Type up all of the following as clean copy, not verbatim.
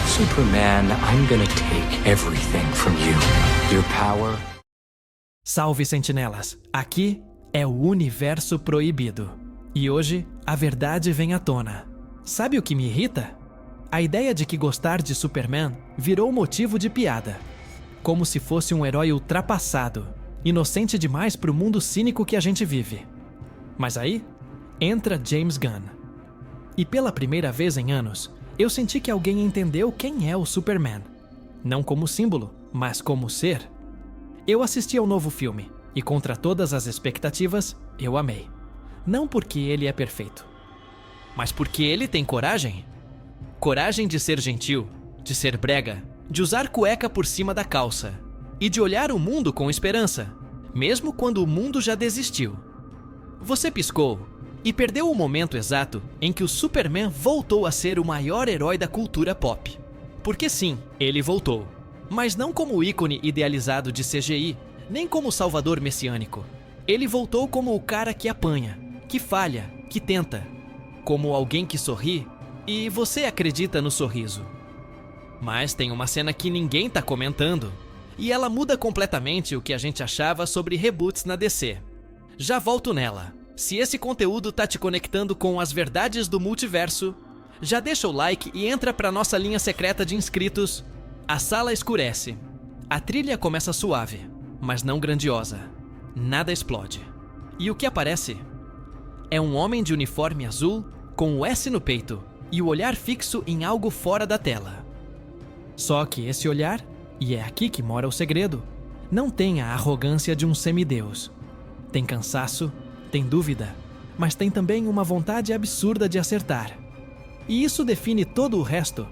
Superman, I'm gonna take everything from you. Your power. Salve, sentinelas! Aqui é o Universo Proibido. E hoje, a verdade vem à tona. Sabe o que me irrita? A ideia de que gostar de Superman virou motivo de piada. Como se fosse um herói ultrapassado, inocente demais para o mundo cínico que a gente vive. Mas aí, entra James Gunn. E pela primeira vez em anos, eu senti que alguém entendeu quem é o Superman. Não como símbolo, mas como ser. Eu assisti ao novo filme, e contra todas as expectativas, eu amei. Não porque ele é perfeito, mas porque ele tem coragem. Coragem de ser gentil, de ser brega, de usar cueca por cima da calça e de olhar o mundo com esperança, mesmo quando o mundo já desistiu. Você piscou e perdeu o momento exato em que o Superman voltou a ser o maior herói da cultura pop. Porque sim, ele voltou, mas não como ícone idealizado de CGI, nem como salvador messiânico. Ele voltou como o cara que apanha, que falha, que tenta, como alguém que sorri e você acredita no sorriso. Mas tem uma cena que ninguém tá comentando, e ela muda completamente o que a gente achava sobre reboots na DC. Já volto nela. Se esse conteúdo tá te conectando com as verdades do multiverso, já deixa o like e entra pra nossa linha secreta de inscritos. A sala escurece. A trilha começa suave, mas não grandiosa. Nada explode. E o que aparece? É um homem de uniforme azul com o S no peito e o olhar fixo em algo fora da tela. Só que esse olhar, e é aqui que mora o segredo, não tem a arrogância de um semideus. Tem cansaço, tem dúvida, mas tem também uma vontade absurda de acertar. E isso define todo o resto.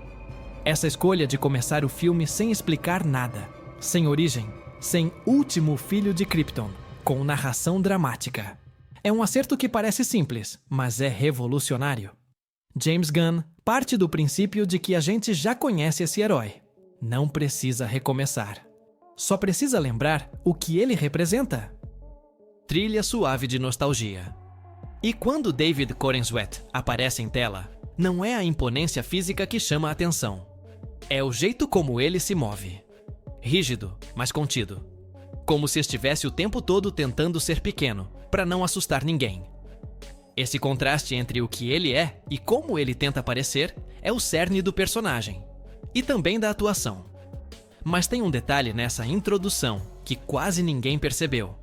Essa escolha de começar o filme sem explicar nada, sem origem, sem último filho de Krypton, com narração dramática. É um acerto que parece simples, mas é revolucionário. James Gunn parte do princípio de que a gente já conhece esse herói. Não precisa recomeçar. Só precisa lembrar o que ele representa. Trilha suave de nostalgia. E quando David Corenswet aparece em tela, não é a imponência física que chama a atenção. É o jeito como ele se move. Rígido, mas contido. Como se estivesse o tempo todo tentando ser pequeno, para não assustar ninguém. Esse contraste entre o que ele é e como ele tenta parecer é o cerne do personagem. E também da atuação. Mas tem um detalhe nessa introdução que quase ninguém percebeu.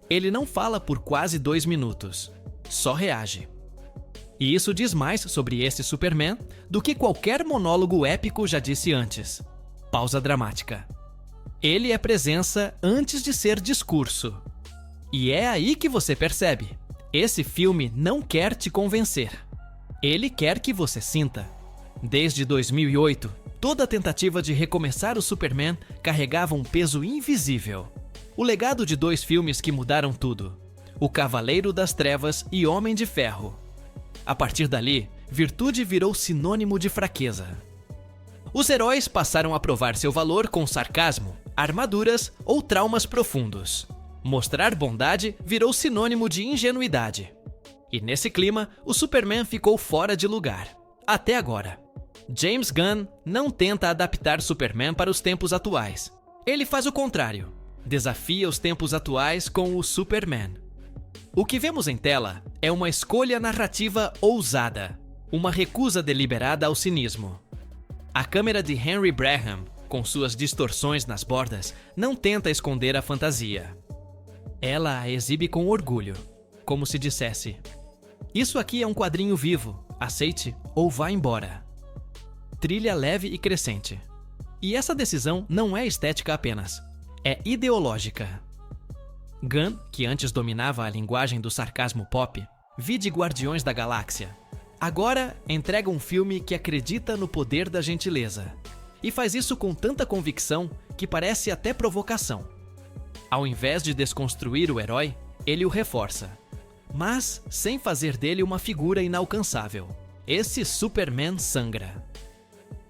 Ele não fala por quase 2 minutos. Só reage. E isso diz mais sobre esse Superman do que qualquer monólogo épico já disse antes. Pausa dramática. Ele é presença antes de ser discurso. E é aí que você percebe. Esse filme não quer te convencer. Ele quer que você sinta. Desde 2008, toda tentativa de recomeçar o Superman carregava um peso invisível. O legado de 2 filmes que mudaram tudo. O Cavaleiro das Trevas e Homem de Ferro. A partir dali, virtude virou sinônimo de fraqueza. Os heróis passaram a provar seu valor com sarcasmo, armaduras ou traumas profundos. Mostrar bondade virou sinônimo de ingenuidade. E nesse clima, o Superman ficou fora de lugar. Até agora. James Gunn não tenta adaptar Superman para os tempos atuais. Ele faz o contrário. Desafia os tempos atuais com o Superman. O que vemos em tela é uma escolha narrativa ousada. Uma recusa deliberada ao cinismo. A câmera de Henry Braham, com suas distorções nas bordas, não tenta esconder a fantasia. Ela a exibe com orgulho, como se dissesse: isso aqui é um quadrinho vivo, aceite ou vá embora. Trilha leve e crescente. E essa decisão não é estética apenas, é ideológica. Gunn, que antes dominava a linguagem do sarcasmo pop, vide Guardiões da Galáxia, agora entrega um filme que acredita no poder da gentileza. E faz isso com tanta convicção que parece até provocação. Ao invés de desconstruir o herói, ele o reforça. Mas sem fazer dele uma figura inalcançável. Esse Superman sangra.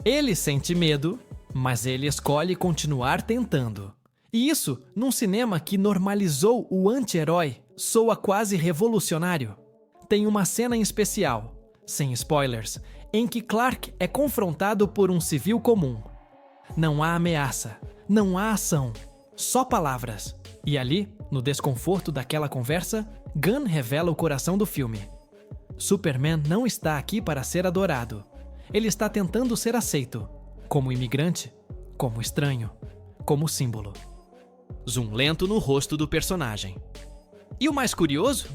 Ele sente medo, mas ele escolhe continuar tentando. E isso, num cinema que normalizou o anti-herói, soa quase revolucionário. Tem uma cena em especial, sem spoilers, em que Clark é confrontado por um civil comum. Não há ameaça, não há ação, só palavras. E ali, no desconforto daquela conversa, Gunn revela o coração do filme. Superman não está aqui para ser adorado. Ele está tentando ser aceito, como imigrante, como estranho, como símbolo. Zoom lento no rosto do personagem. E o mais curioso?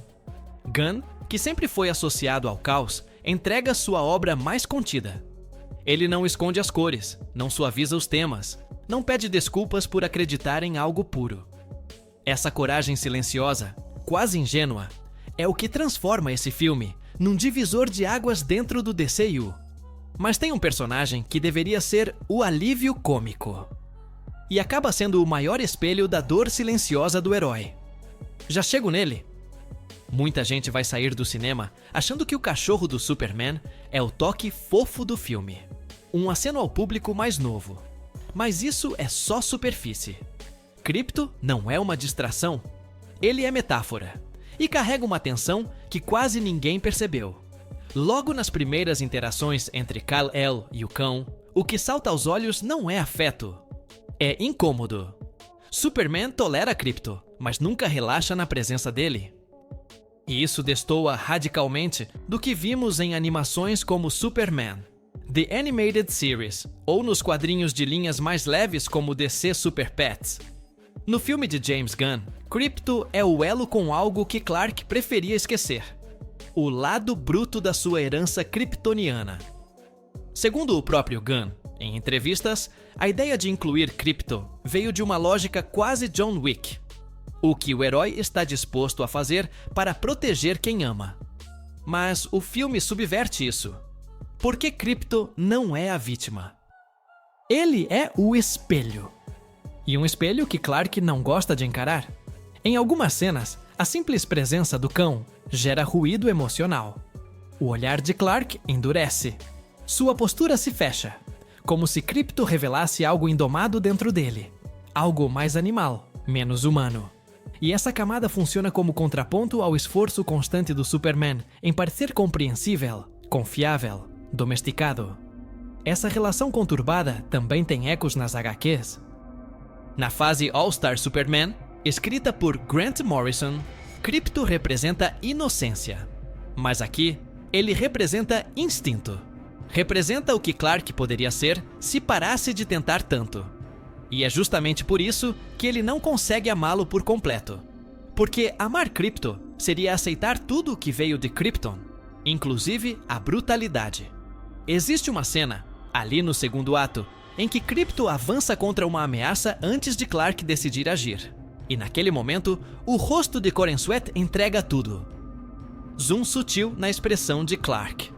Gunn, que sempre foi associado ao caos, entrega sua obra mais contida. Ele não esconde as cores, não suaviza os temas, não pede desculpas por acreditar em algo puro. Essa coragem silenciosa, quase ingênua, é o que transforma esse filme num divisor de águas dentro do DCU. Mas tem um personagem que deveria ser o alívio cômico. E acaba sendo o maior espelho da dor silenciosa do herói. Já chego nele. Muita gente vai sair do cinema achando que o cachorro do Superman é o toque fofo do filme. Um aceno ao público mais novo. Mas isso é só superfície. Krypto não é uma distração. Ele é metáfora. E carrega uma tensão que quase ninguém percebeu. Logo nas primeiras interações entre Kal-El e o cão, o que salta aos olhos não é afeto. É incômodo. Superman tolera Krypto, mas nunca relaxa na presença dele. E isso destoa radicalmente do que vimos em animações como Superman, The Animated Series, ou nos quadrinhos de linhas mais leves como DC Super Pets. No filme de James Gunn, Krypto é o elo com algo que Clark preferia esquecer: o lado bruto da sua herança kryptoniana. Segundo o próprio Gunn, em entrevistas, a ideia de incluir Krypto veio de uma lógica quase John Wick. O que o herói está disposto a fazer para proteger quem ama. Mas o filme subverte isso. Porque Krypto não é a vítima. Ele é o espelho. E um espelho que Clark não gosta de encarar. Em algumas cenas, a simples presença do cão gera ruído emocional. O olhar de Clark endurece. Sua postura se fecha, como se Krypto revelasse algo indomado dentro dele. Algo mais animal, menos humano. E essa camada funciona como contraponto ao esforço constante do Superman em parecer compreensível, confiável, domesticado. Essa relação conturbada também tem ecos nas HQs. Na fase All-Star Superman, escrita por Grant Morrison, Krypto representa inocência. Mas aqui, ele representa instinto. Representa o que Clark poderia ser se parasse de tentar tanto. E é justamente por isso que ele não consegue amá-lo por completo. Porque amar Krypto seria aceitar tudo o que veio de Krypton, inclusive a brutalidade. Existe uma cena, ali no segundo ato, em que Krypto avança contra uma ameaça antes de Clark decidir agir. E naquele momento, o rosto de Corenswet entrega tudo. Zoom sutil na expressão de Clark.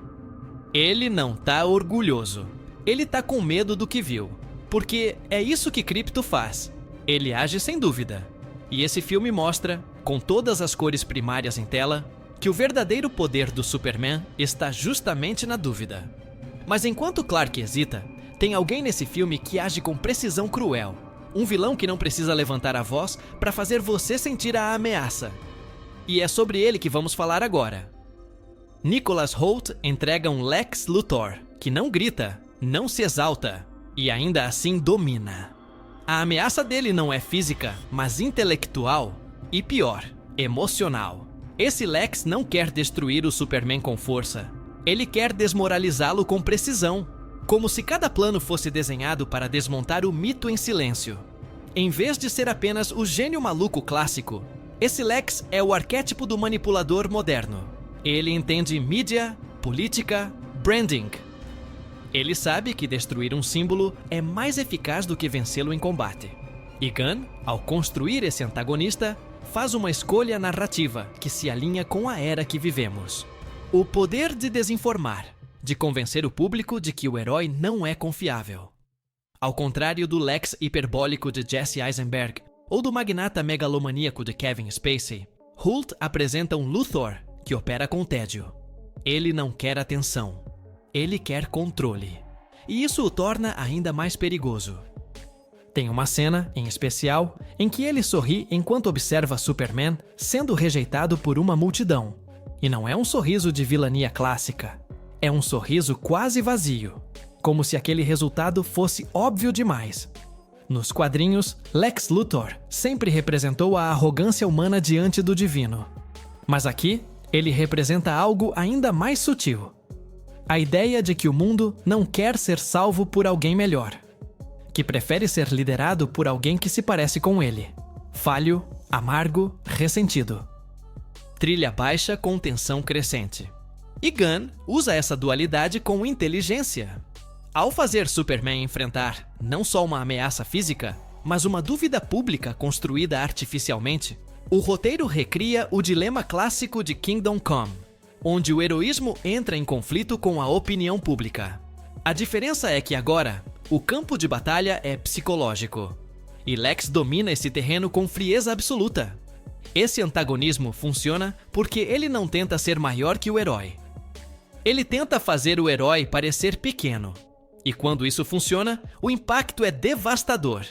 Ele não tá orgulhoso. Ele tá com medo do que viu. Porque é isso que Krypto faz. Ele age sem dúvida. E esse filme mostra, com todas as cores primárias em tela, que o verdadeiro poder do Superman está justamente na dúvida. Mas enquanto Clark hesita, tem alguém nesse filme que age com precisão cruel. Um vilão que não precisa levantar a voz para fazer você sentir a ameaça. E é sobre ele que vamos falar agora. Nicholas Hoult entrega um Lex Luthor, que não grita, não se exalta, e ainda assim domina. A ameaça dele não é física, mas intelectual, e pior, emocional. Esse Lex não quer destruir o Superman com força. Ele quer desmoralizá-lo com precisão, como se cada plano fosse desenhado para desmontar o mito em silêncio. Em vez de ser apenas o gênio maluco clássico, esse Lex é o arquétipo do manipulador moderno. Ele entende mídia, política, branding. Ele sabe que destruir um símbolo é mais eficaz do que vencê-lo em combate. E Gunn, ao construir esse antagonista, faz uma escolha narrativa que se alinha com a era que vivemos. O poder de desinformar, de convencer o público de que o herói não é confiável. Ao contrário do Lex hiperbólico de Jesse Eisenberg ou do magnata megalomaníaco de Kevin Spacey, Hoult apresenta um Luthor que opera com tédio. Ele não quer atenção. Ele quer controle. E isso o torna ainda mais perigoso. Tem uma cena, em especial, em que ele sorri enquanto observa Superman sendo rejeitado por uma multidão. E não é um sorriso de vilania clássica. é um sorriso quase vazio, como se aquele resultado fosse óbvio demais. Nos quadrinhos, Lex Luthor sempre representou a arrogância humana diante do divino. Mas aqui, ele representa algo ainda mais sutil. A ideia de que o mundo não quer ser salvo por alguém melhor, que prefere ser liderado por alguém que se parece com ele, falho, amargo, ressentido. Trilha baixa com tensão crescente. E Gunn usa essa dualidade com inteligência. Ao fazer Superman enfrentar não só uma ameaça física, mas uma dúvida pública construída artificialmente, o roteiro recria o dilema clássico de Kingdom Come, onde o heroísmo entra em conflito com a opinião pública. A diferença é que agora, o campo de batalha é psicológico, e Lex domina esse terreno com frieza absoluta. Esse antagonismo funciona porque ele não tenta ser maior que o herói. Ele tenta fazer o herói parecer pequeno, e quando isso funciona, o impacto é devastador.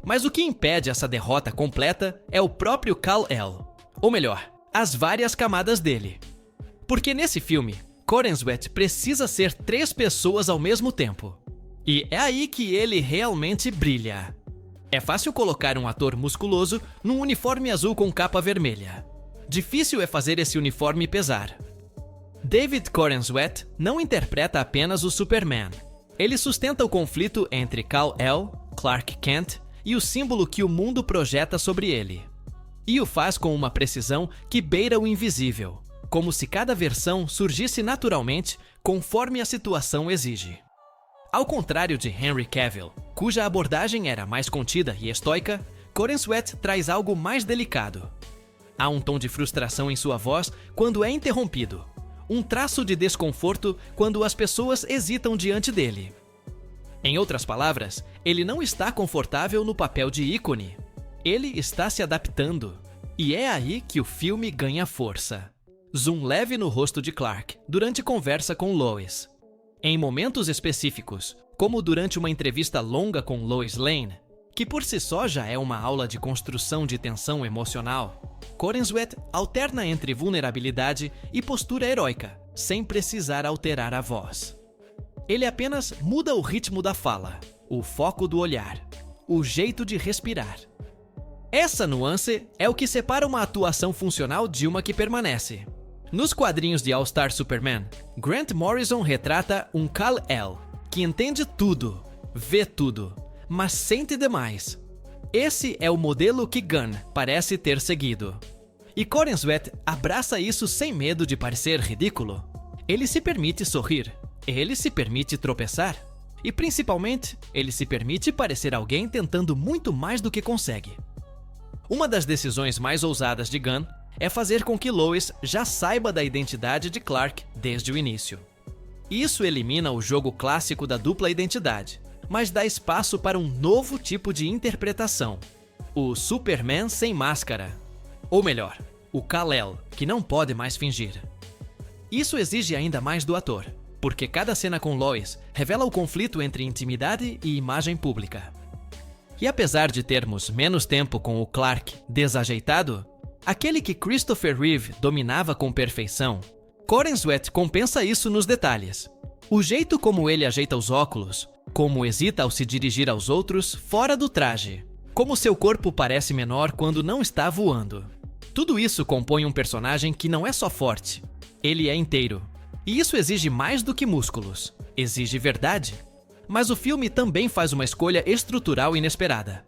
Mas o que impede essa derrota completa é o próprio Kal-El, ou melhor, as várias camadas dele. Porque nesse filme, Corenswet precisa ser 3 pessoas ao mesmo tempo. E é aí que ele realmente brilha. É fácil colocar um ator musculoso num uniforme azul com capa vermelha. Difícil é fazer esse uniforme pesar. David Corenswet não interpreta apenas o Superman. Ele sustenta o conflito entre Kal-El, Clark Kent e o símbolo que o mundo projeta sobre ele. E o faz com uma precisão que beira o invisível, como se cada versão surgisse naturalmente conforme a situação exige. Ao contrário de Henry Cavill, cuja abordagem era mais contida e estoica, Corenswet traz algo mais delicado. Há um tom de frustração em sua voz quando é interrompido, um traço de desconforto quando as pessoas hesitam diante dele. Em outras palavras, ele não está confortável no papel de ícone. Ele está se adaptando. E é aí que o filme ganha força. Zoom leve no rosto de Clark durante conversa com Lois. Em momentos específicos, como durante uma entrevista longa com Lois Lane, que por si só já é uma aula de construção de tensão emocional, Corenswet alterna entre vulnerabilidade e postura heróica, sem precisar alterar a voz. Ele apenas muda o ritmo da fala, o foco do olhar, o jeito de respirar. Essa nuance é o que separa uma atuação funcional de uma que permanece. Nos quadrinhos de All-Star Superman, Grant Morrison retrata um Kal-El que entende tudo, vê tudo, mas sente demais. Esse é o modelo que Gunn parece ter seguido. E Corenswet abraça isso sem medo de parecer ridículo. Ele se permite sorrir, ele se permite tropeçar, e principalmente, ele se permite parecer alguém tentando muito mais do que consegue. Uma das decisões mais ousadas de Gunn é fazer com que Lois já saiba da identidade de Clark desde o início. Isso elimina o jogo clássico da dupla identidade, mas dá espaço para um novo tipo de interpretação: o Superman sem máscara. Ou melhor, o Kal-El, que não pode mais fingir. Isso exige ainda mais do ator, porque cada cena com Lois revela o conflito entre intimidade e imagem pública. E apesar de termos menos tempo com o Clark desajeitado, aquele que Christopher Reeve dominava com perfeição, Corenswet compensa isso nos detalhes. O jeito como ele ajeita os óculos, como hesita ao se dirigir aos outros fora do traje, como seu corpo parece menor quando não está voando. Tudo isso compõe um personagem que não é só forte, ele é inteiro. E isso exige mais do que músculos, exige verdade. Mas o filme também faz uma escolha estrutural inesperada.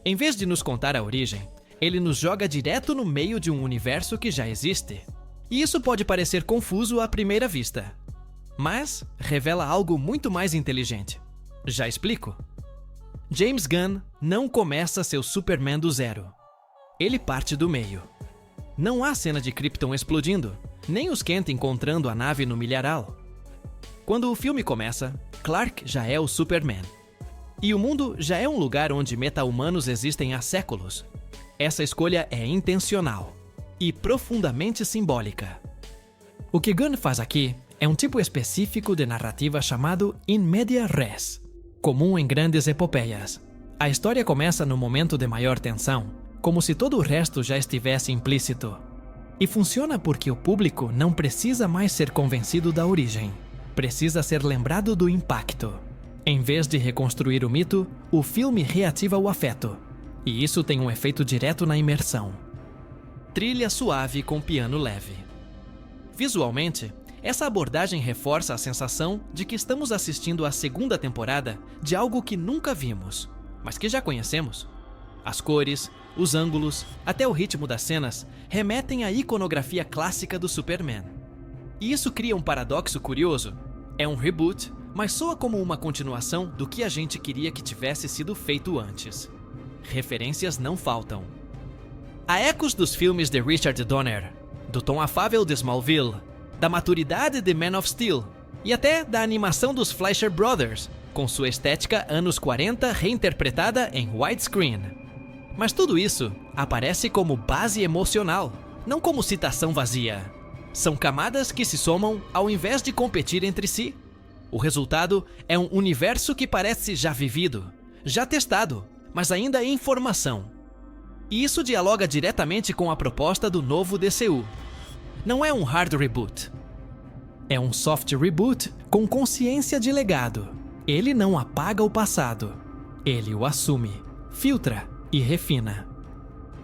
Em vez de nos contar a origem, ele nos joga direto no meio de um universo que já existe. E isso pode parecer confuso à primeira vista, mas revela algo muito mais inteligente. Já explico. James Gunn não começa seu Superman do zero. Ele parte do meio. Não há cena de Krypton explodindo, nem os Kent encontrando a nave no milharal. Quando o filme começa, Clark já é o Superman. E o mundo já é um lugar onde meta-humanos existem há séculos. Essa escolha é intencional e profundamente simbólica. O que Gunn faz aqui é um tipo específico de narrativa chamado in media res, comum em grandes epopeias. A história começa no momento de maior tensão, como se todo o resto já estivesse implícito. E funciona porque o público não precisa mais ser convencido da origem. Precisa ser lembrado do impacto. Em vez de reconstruir o mito, o filme reativa o afeto. E isso tem um efeito direto na imersão. Trilha suave com piano leve. Visualmente, essa abordagem reforça a sensação de que estamos assistindo à segunda temporada de algo que nunca vimos, mas que já conhecemos. As cores, os ângulos, até o ritmo das cenas remetem à iconografia clássica do Superman. E isso cria um paradoxo curioso. É um reboot, mas soa como uma continuação do que a gente queria que tivesse sido feito antes. Referências não faltam. Há ecos dos filmes de Richard Donner, do tom afável de Smallville, da maturidade de Man of Steel e até da animação dos Fleischer Brothers, com sua estética anos 40 reinterpretada em widescreen. Mas tudo isso aparece como base emocional, não como citação vazia. São camadas que se somam ao invés de competir entre si. O resultado é um universo que parece já vivido, já testado, mas ainda em formação. E isso dialoga diretamente com a proposta do novo DCU. Não é um hard reboot. É um soft reboot com consciência de legado. Ele não apaga o passado. Ele o assume, filtra e refina.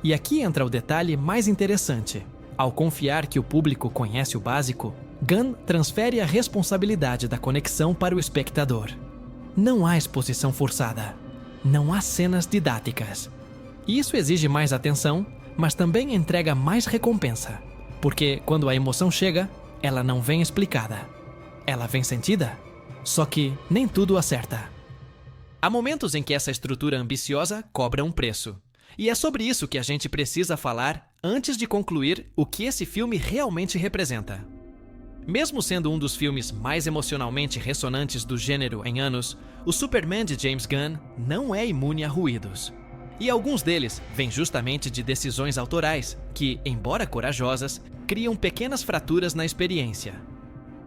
E aqui entra o detalhe mais interessante. Ao confiar que o público conhece o básico, Gunn transfere a responsabilidade da conexão para o espectador. Não há exposição forçada. Não há cenas didáticas. E isso exige mais atenção, mas também entrega mais recompensa. Porque quando a emoção chega, ela não vem explicada. Ela vem sentida. Só que nem tudo acerta. Há momentos em que essa estrutura ambiciosa cobra um preço. E é sobre isso que a gente precisa falar antes de concluir o que esse filme realmente representa. Mesmo sendo um dos filmes mais emocionalmente ressonantes do gênero em anos, o Superman de James Gunn não é imune a ruídos. E alguns deles vêm justamente de decisões autorais que, embora corajosas, criam pequenas fraturas na experiência.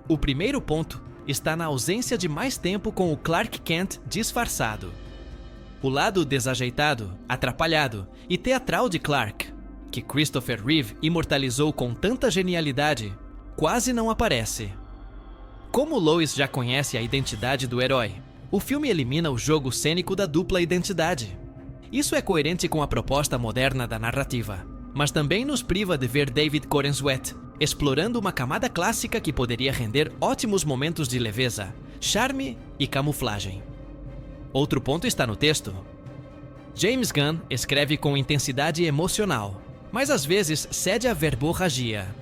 O primeiro ponto está na ausência de mais tempo com o Clark Kent disfarçado. O lado desajeitado, atrapalhado e teatral de Clark, que Christopher Reeve imortalizou com tanta genialidade, quase não aparece. Como Lois já conhece a identidade do herói, o filme elimina o jogo cênico da dupla identidade. Isso é coerente com a proposta moderna da narrativa, mas também nos priva de ver David Corenswet explorando uma camada clássica que poderia render ótimos momentos de leveza, charme e camuflagem. Outro ponto está no texto. James Gunn escreve com intensidade emocional, mas às vezes cede à verborragia.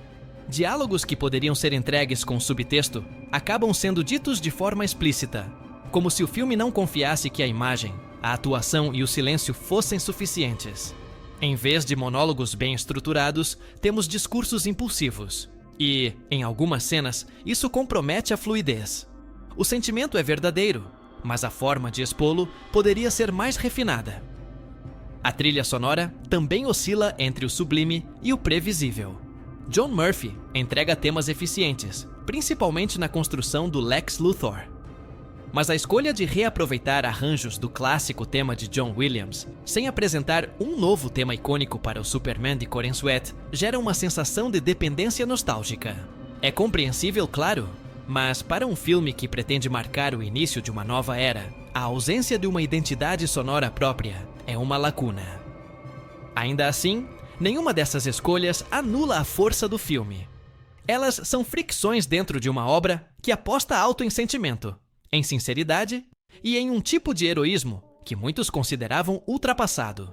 Diálogos que poderiam ser entregues com subtexto acabam sendo ditos de forma explícita, como se o filme não confiasse que a imagem, a atuação e o silêncio fossem suficientes. Em vez de monólogos bem estruturados, temos discursos impulsivos. E, em algumas cenas, isso compromete a fluidez. O sentimento é verdadeiro, mas a forma de expô-lo poderia ser mais refinada. A trilha sonora também oscila entre o sublime e o previsível. John Murphy entrega temas eficientes, principalmente na construção do Lex Luthor. Mas a escolha de reaproveitar arranjos do clássico tema de John Williams, sem apresentar um novo tema icônico para o Superman de Corenswet, gera uma sensação de dependência nostálgica. É compreensível, claro, mas para um filme que pretende marcar o início de uma nova era, a ausência de uma identidade sonora própria é uma lacuna. Ainda assim, nenhuma dessas escolhas anula a força do filme. Elas são fricções dentro de uma obra que aposta alto em sentimento, em sinceridade e em um tipo de heroísmo que muitos consideravam ultrapassado.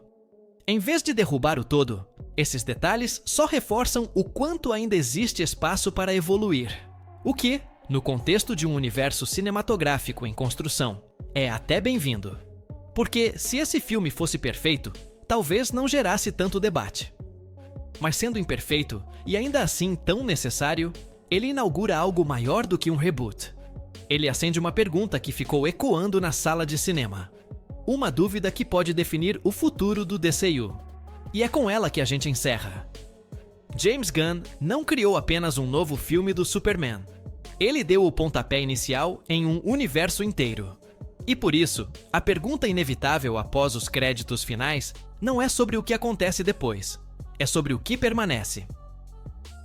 Em vez de derrubar o todo, esses detalhes só reforçam o quanto ainda existe espaço para evoluir. O que, no contexto de um universo cinematográfico em construção, é até bem-vindo. Porque se esse filme fosse perfeito, talvez não gerasse tanto debate. Mas sendo imperfeito e ainda assim tão necessário, ele inaugura algo maior do que um reboot. Ele acende uma pergunta que ficou ecoando na sala de cinema. Uma dúvida que pode definir o futuro do DCU. E é com ela que a gente encerra. James Gunn não criou apenas um novo filme do Superman. Ele deu o pontapé inicial em um universo inteiro. E por isso, a pergunta inevitável após os créditos finais não é sobre o que acontece depois. É sobre o que permanece.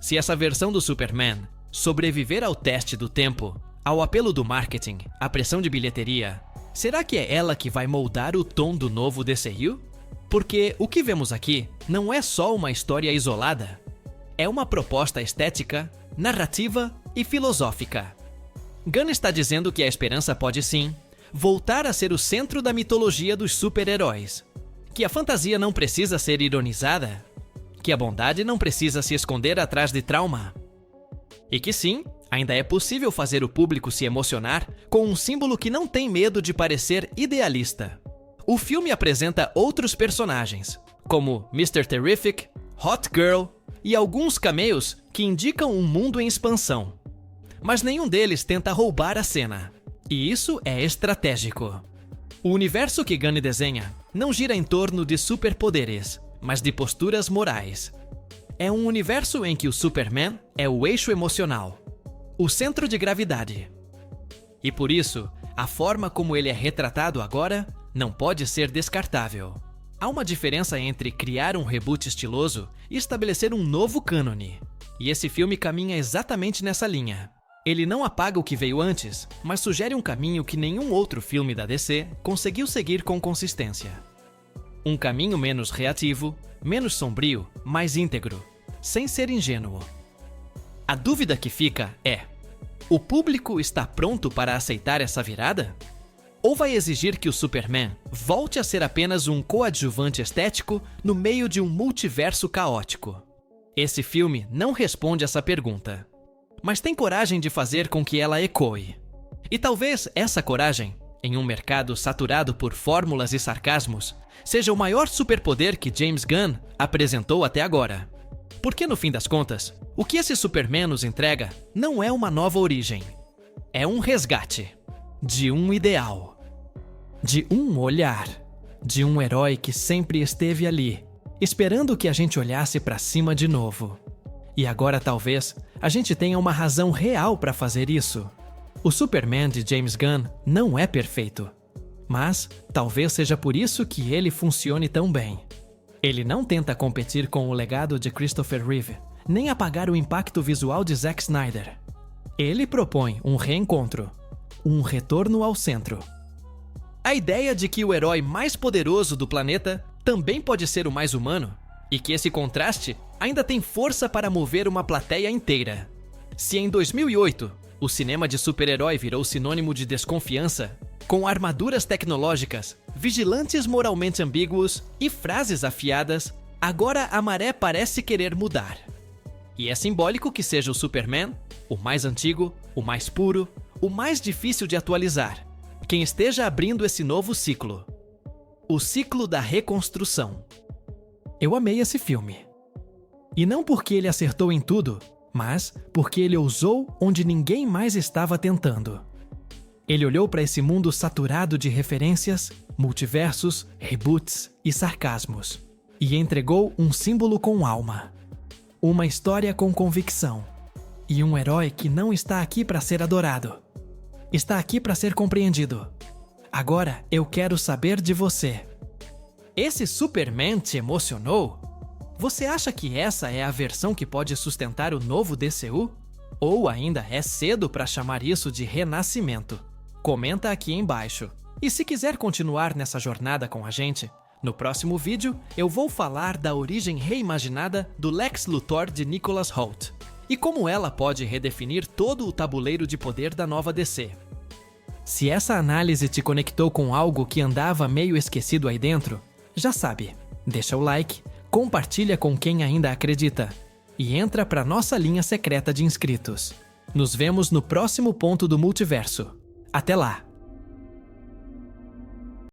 Se essa versão do Superman sobreviver ao teste do tempo, ao apelo do marketing, à pressão de bilheteria, será que é ela que vai moldar o tom do novo DCU? Porque o que vemos aqui não é só uma história isolada. É uma proposta estética, narrativa e filosófica. Gunn está dizendo que a esperança pode sim voltar a ser o centro da mitologia dos super-heróis. Que a fantasia não precisa ser ironizada. Que a bondade não precisa se esconder atrás de trauma. E que sim, ainda é possível fazer o público se emocionar com um símbolo que não tem medo de parecer idealista. O filme apresenta outros personagens, como Mr. Terrific, Hot Girl e alguns cameos que indicam um mundo em expansão. Mas nenhum deles tenta roubar a cena. E isso é estratégico. O universo que Gunn desenha não gira em torno de superpoderes, mas de posturas morais. É um universo em que o Superman é o eixo emocional, o centro de gravidade. E por isso, a forma como ele é retratado agora não pode ser descartável. Há uma diferença entre criar um reboot estiloso e estabelecer um novo cânone. E esse filme caminha exatamente nessa linha. Ele não apaga o que veio antes, mas sugere um caminho que nenhum outro filme da DC conseguiu seguir com consistência. Um caminho menos reativo, menos sombrio, mais íntegro, sem ser ingênuo. A dúvida que fica é: o público está pronto para aceitar essa virada? Ou vai exigir que o Superman volte a ser apenas um coadjuvante estético no meio de um multiverso caótico? Esse filme não responde essa pergunta, mas tem coragem de fazer com que ela ecoe. E talvez essa coragem, em um mercado saturado por fórmulas e sarcasmos, seja o maior superpoder que James Gunn apresentou até agora. Porque no fim das contas, o que esse Superman nos entrega não é uma nova origem. É um resgate de um ideal, de um olhar, de um herói que sempre esteve ali, esperando que a gente olhasse para cima de novo. E agora talvez a gente tenha uma razão real para fazer isso. O Superman de James Gunn não é perfeito, mas talvez seja por isso que ele funcione tão bem. Ele não tenta competir com o legado de Christopher Reeve, nem apagar o impacto visual de Zack Snyder. Ele propõe um reencontro, um retorno ao centro. A ideia de que o herói mais poderoso do planeta também pode ser o mais humano, e que esse contraste ainda tem força para mover uma plateia inteira. Se em 2008 o cinema de super-herói virou sinônimo de desconfiança, com armaduras tecnológicas, vigilantes moralmente ambíguos e frases afiadas, agora a maré parece querer mudar. E é simbólico que seja o Superman, o mais antigo, o mais puro, o mais difícil de atualizar, quem esteja abrindo esse novo ciclo. O ciclo da reconstrução. Eu amei esse filme. E não porque ele acertou em tudo, mas porque ele ousou onde ninguém mais estava tentando. Ele olhou para esse mundo saturado de referências, multiversos, reboots e sarcasmos, e entregou um símbolo com alma, uma história com convicção, e um herói que não está aqui para ser adorado. Está aqui para ser compreendido. Agora eu quero saber de você. Esse Superman te emocionou? Você acha que essa é a versão que pode sustentar o novo DCU? Ou ainda é cedo para chamar isso de renascimento? Comenta aqui embaixo. E se quiser continuar nessa jornada com a gente, no próximo vídeo eu vou falar da origem reimaginada do Lex Luthor de Nicholas Hoult e como ela pode redefinir todo o tabuleiro de poder da nova DC. Se essa análise te conectou com algo que andava meio esquecido aí dentro, já sabe, deixa o like, compartilha com quem ainda acredita e entra para nossa linha secreta de inscritos. Nos vemos no próximo ponto do multiverso. Até lá!